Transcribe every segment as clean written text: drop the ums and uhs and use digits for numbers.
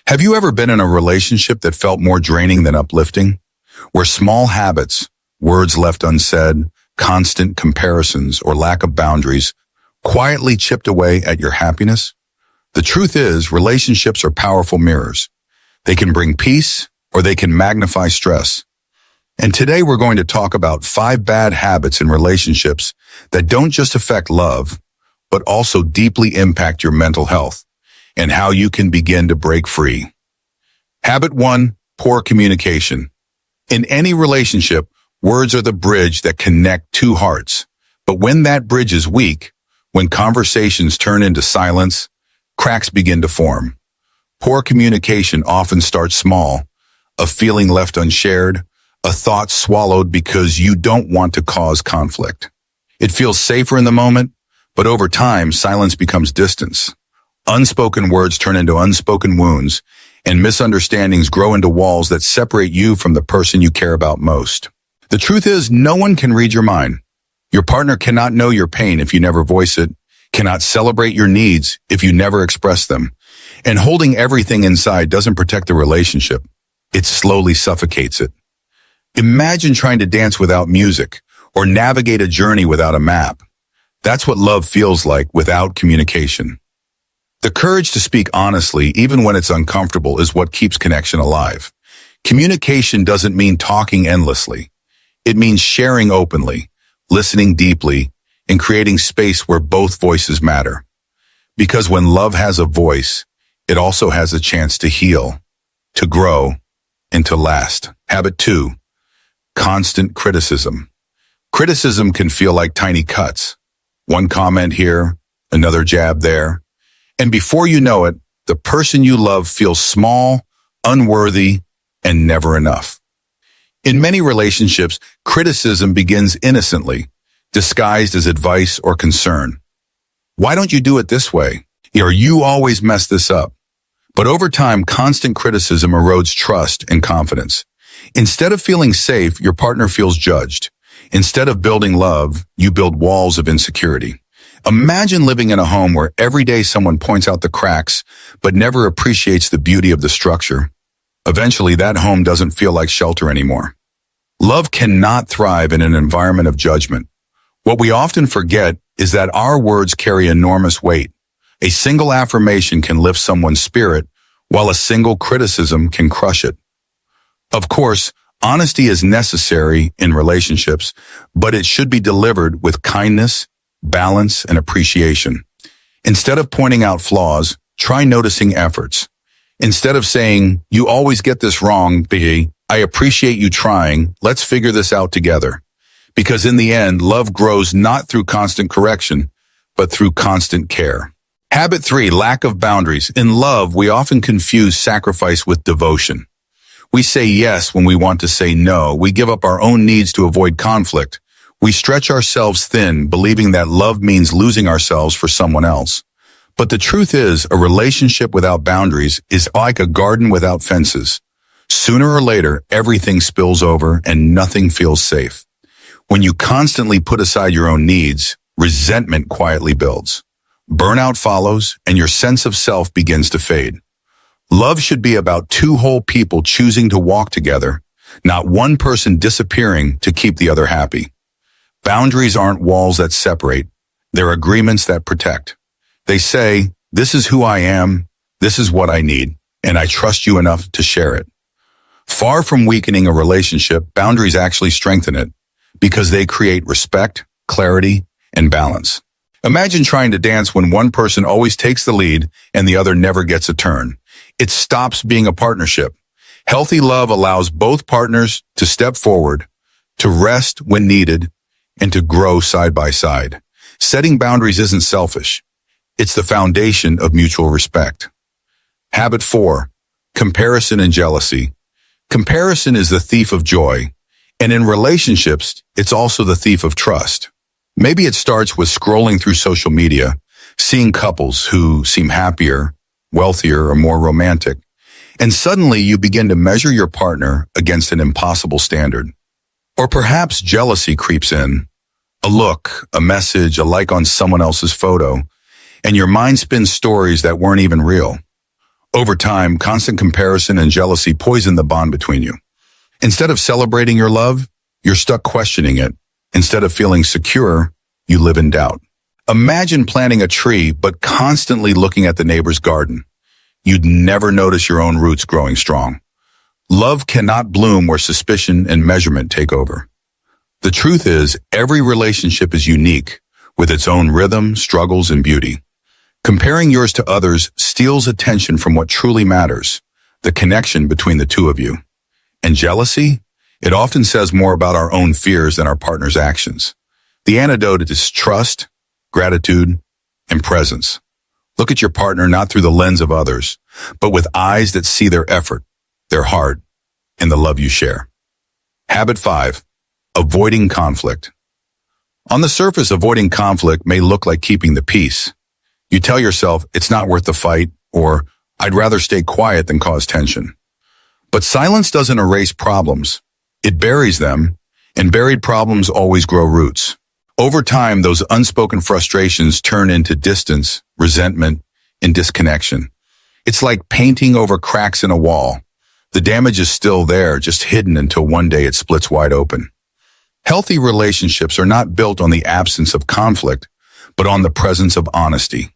Have you ever been in a relationship that felt more draining than uplifting? Where small habits, words left unsaid, constant comparisons, or lack of boundaries quietly chipped away at your happiness? The truth is, relationships are powerful mirrors. They can bring peace or they can magnify stress. And today we're going to talk about 5 bad habits in relationships that don't just affect love, but also deeply impact your mental health and how you can begin to break free. Habit 1, poor communication. In any relationship, words are the bridge that connect two hearts. But when that bridge is weak, when conversations turn into silence, cracks begin to form. Poor communication often starts small, a feeling left unshared, a thought swallowed because you don't want to cause conflict. It feels safer in the moment, but over time, silence becomes distance. Unspoken words turn into unspoken wounds, and misunderstandings grow into walls that separate you from the person you care about most. The truth is, no one can read your mind. Your partner cannot know your pain if you never voice it, cannot celebrate your needs if you never express them. And holding everything inside doesn't protect the relationship. It slowly suffocates it. Imagine trying to dance without music or navigate a journey without a map. That's what love feels like without communication. The courage to speak honestly, even when it's uncomfortable, is what keeps connection alive. Communication doesn't mean talking endlessly. It means sharing openly, listening deeply, and creating space where both voices matter. Because when love has a voice, it also has a chance to heal, to grow, and to last. Habit 2, constant criticism. Criticism can feel like tiny cuts. One comment here, another jab there. And before you know it, the person you love feels small, unworthy, and never enough. In many relationships, criticism begins innocently, disguised as advice or concern. Why don't you do it this way? Or you always mess this up. But over time, constant criticism erodes trust and confidence. Instead of feeling safe, your partner feels judged. Instead of building love, you build walls of insecurity. Imagine living in a home where every day someone points out the cracks, but never appreciates the beauty of the structure. Eventually, that home doesn't feel like shelter anymore. Love cannot thrive in an environment of judgment. What we often forget is that our words carry enormous weight. A single affirmation can lift someone's spirit, while a single criticism can crush it. Of course, honesty is necessary in relationships, but it should be delivered with kindness, balance, and appreciation. Instead of pointing out flaws, try noticing efforts. Instead of saying, "You always get this wrong," be, "I appreciate you trying. Let's figure this out together." Because in the end, love grows not through constant correction, but through constant care. Habit 3, lack of boundaries. In love, we often confuse sacrifice with devotion. We say yes when we want to say no. We give up our own needs to avoid conflict. We stretch ourselves thin, believing that love means losing ourselves for someone else. But the truth is, a relationship without boundaries is like a garden without fences. Sooner or later, everything spills over and nothing feels safe. When you constantly put aside your own needs, resentment quietly builds. Burnout follows, and your sense of self begins to fade. Love should be about 2 whole people choosing to walk together, not one person disappearing to keep the other happy. Boundaries aren't walls that separate. They're agreements that protect. They say, "This is who I am, this is what I need, and I trust you enough to share it." Far from weakening a relationship, boundaries actually strengthen it because they create respect, clarity, and balance. Imagine trying to dance when one person always takes the lead and the other never gets a turn. It stops being a partnership. Healthy love allows both partners to step forward, to rest when needed, and to grow side by side. Setting boundaries isn't selfish. It's the foundation of mutual respect. Habit 4, comparison and jealousy. Comparison is the thief of joy, and in relationships, it's also the thief of trust. Maybe it starts with scrolling through social media, seeing couples who seem happier, wealthier, or more romantic, and suddenly you begin to measure your partner against an impossible standard. Or perhaps jealousy creeps in. A look, a message, a like on someone else's photo, and your mind spins stories that weren't even real. Over time, constant comparison and jealousy poison the bond between you. Instead of celebrating your love, you're stuck questioning it. Instead of feeling secure, you live in doubt. Imagine planting a tree but constantly looking at the neighbor's garden. You'd never notice your own roots growing strong. Love cannot bloom where suspicion and measurement take over. The truth is, every relationship is unique, with its own rhythm, struggles, and beauty. Comparing yours to others steals attention from what truly matters, the connection between the two of you. And jealousy? It often says more about our own fears than our partner's actions. The antidote is trust, gratitude, and presence. Look at your partner not through the lens of others, but with eyes that see their effort, their heart, and the love you share. Habit 5. Avoiding conflict. On the surface, avoiding conflict may look like keeping the peace. You tell yourself it's not worth the fight, or I'd rather stay quiet than cause tension. But silence doesn't erase problems. It buries them, and buried problems always grow roots. Over time, those unspoken frustrations turn into distance, resentment, and disconnection. It's like painting over cracks in a wall. The damage is still there, just hidden until one day it splits wide open. Healthy relationships are not built on the absence of conflict, but on the presence of honesty.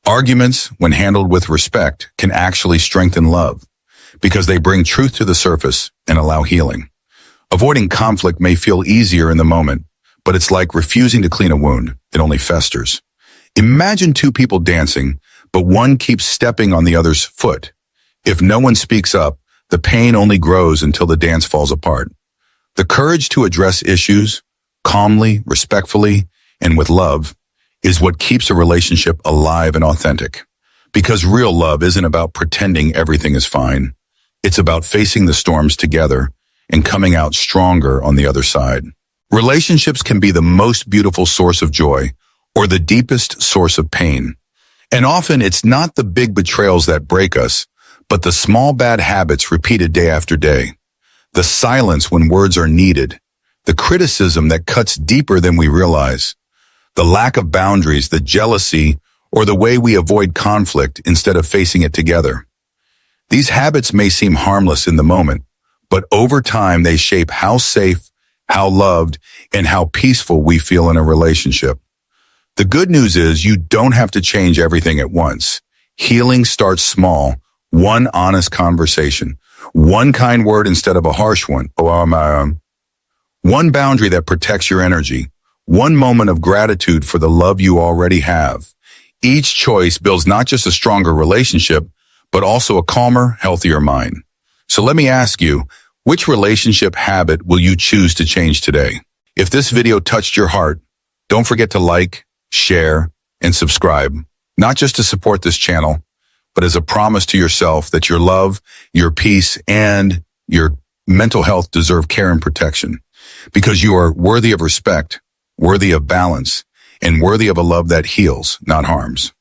Arguments, when handled with respect, can actually strengthen love, because they bring truth to the surface and allow healing. Avoiding conflict may feel easier in the moment, but it's like refusing to clean a wound. It only festers. Imagine two people dancing, but one keeps stepping on the other's foot. If no one speaks up, the pain only grows until the dance falls apart. The courage to address issues, calmly, respectfully, and with love, is what keeps a relationship alive and authentic. Because real love isn't about pretending everything is fine. It's about facing the storms together and coming out stronger on the other side. Relationships can be the most beautiful source of joy or the deepest source of pain. And often it's not the big betrayals that break us, but the small bad habits repeated day after day. The silence when words are needed, the criticism that cuts deeper than we realize, the lack of boundaries, the jealousy, or the way we avoid conflict instead of facing it together. These habits may seem harmless in the moment, but over time they shape how safe, how loved, and how peaceful we feel in a relationship. The good news is you don't have to change everything at once. Healing starts small, one honest conversation, one kind word instead of a harsh one, one boundary that protects your energy, one moment of gratitude for the love you already have. Each choice builds not just a stronger relationship, but also a calmer, healthier mind. So let me ask you, which relationship habit will you choose to change today? If this video touched your heart, don't forget to like, share, and subscribe, not just to support this channel, but as a promise to yourself that your love, your peace, and your mental health deserve care and protection, because you are worthy of respect, worthy of balance, and worthy of a love that heals, not harms.